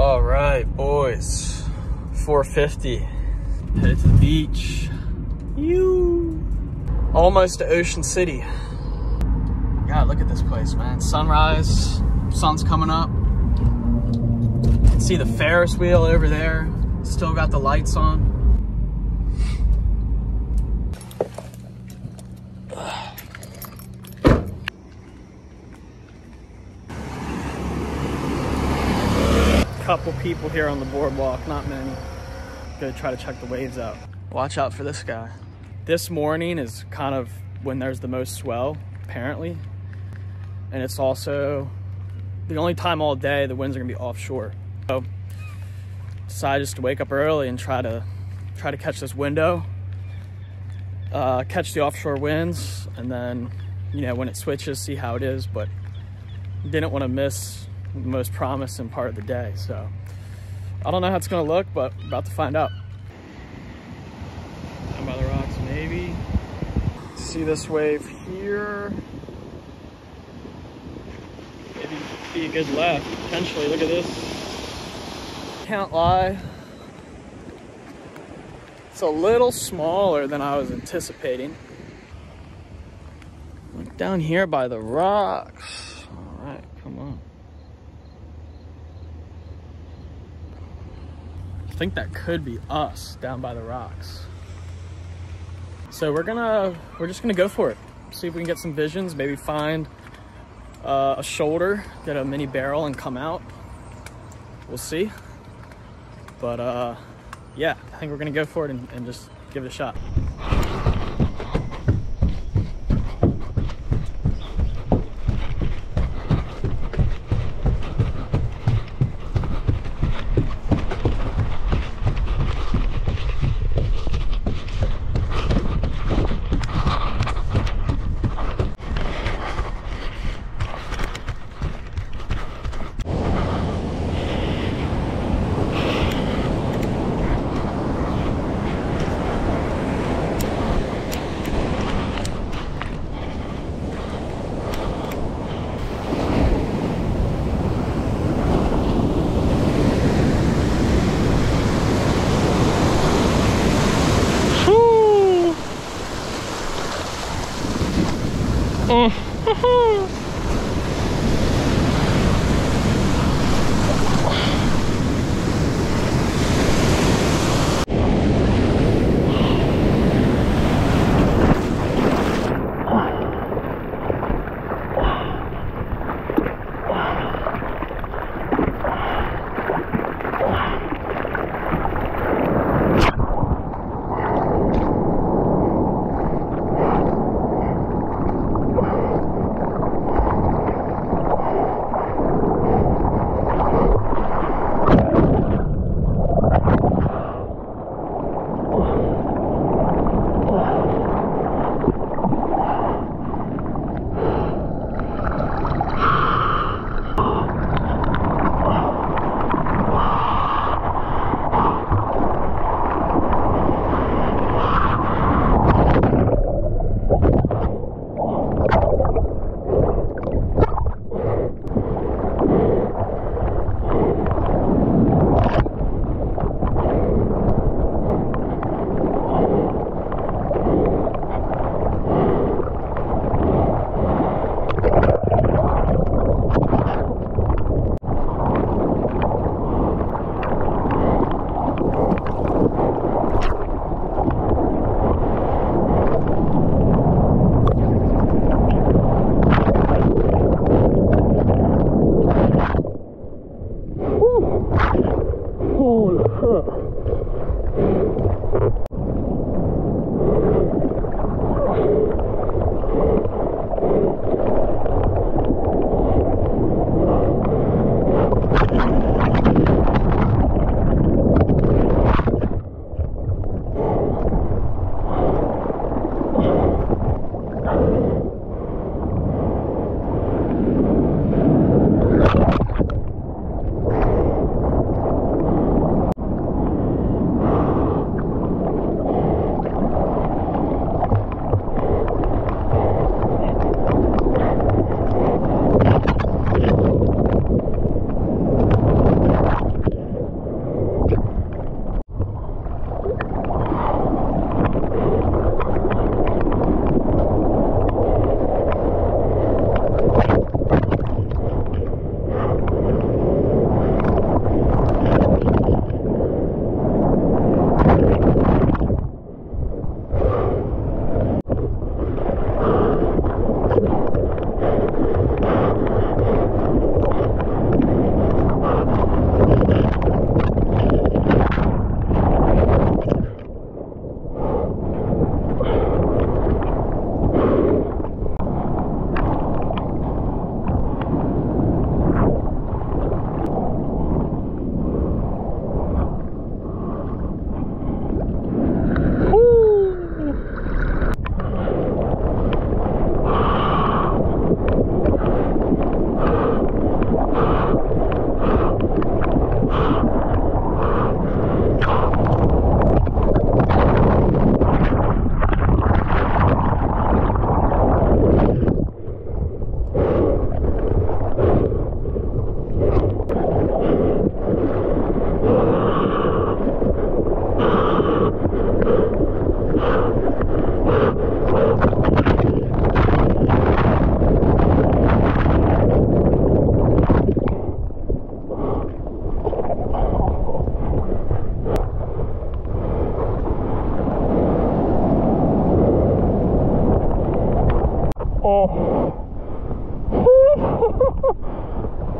All right, boys, 4:50, headed to the beach. Almost to Ocean City. God, look at this place, man. Sunrise, sun's coming up. You can see the Ferris wheel over there. Still got the lights on. Couple people here on the boardwalk, not many. Gonna try to check the waves out. Watch out for this guy. This morning is kind of when there's the most swell, apparently. And it's also the only time all day the winds are gonna be offshore. So decided just to wake up early and try to catch this window, catch the offshore winds, and then, you know, when it switches, see how it is. But didn't want to miss the most promising part of the day. So I don't know how it's gonna look, but about to find out. Down by the rocks, maybe. See this wave here. Maybe be a good left, potentially. Look at this. Can't lie. It's a little smaller than I was anticipating. Look down here by the rocks. All right, come on. I think that could be us down by the rocks. So we're just gonna go for it. See if we can get some visions, maybe find a shoulder, get a mini barrel and come out. We'll see. But yeah, I think we're gonna go for it and just give it a shot.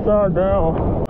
upside down.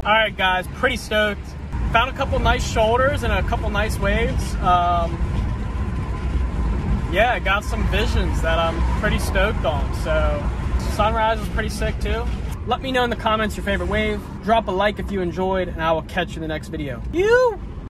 Alright guys, pretty stoked. Found a couple nice shoulders and a couple nice waves. Yeah, I got some visions that I'm pretty stoked on. So sunrise was pretty sick too. Let me know in the comments your favorite wave. Drop a like if you enjoyed, and I will catch you in the next video.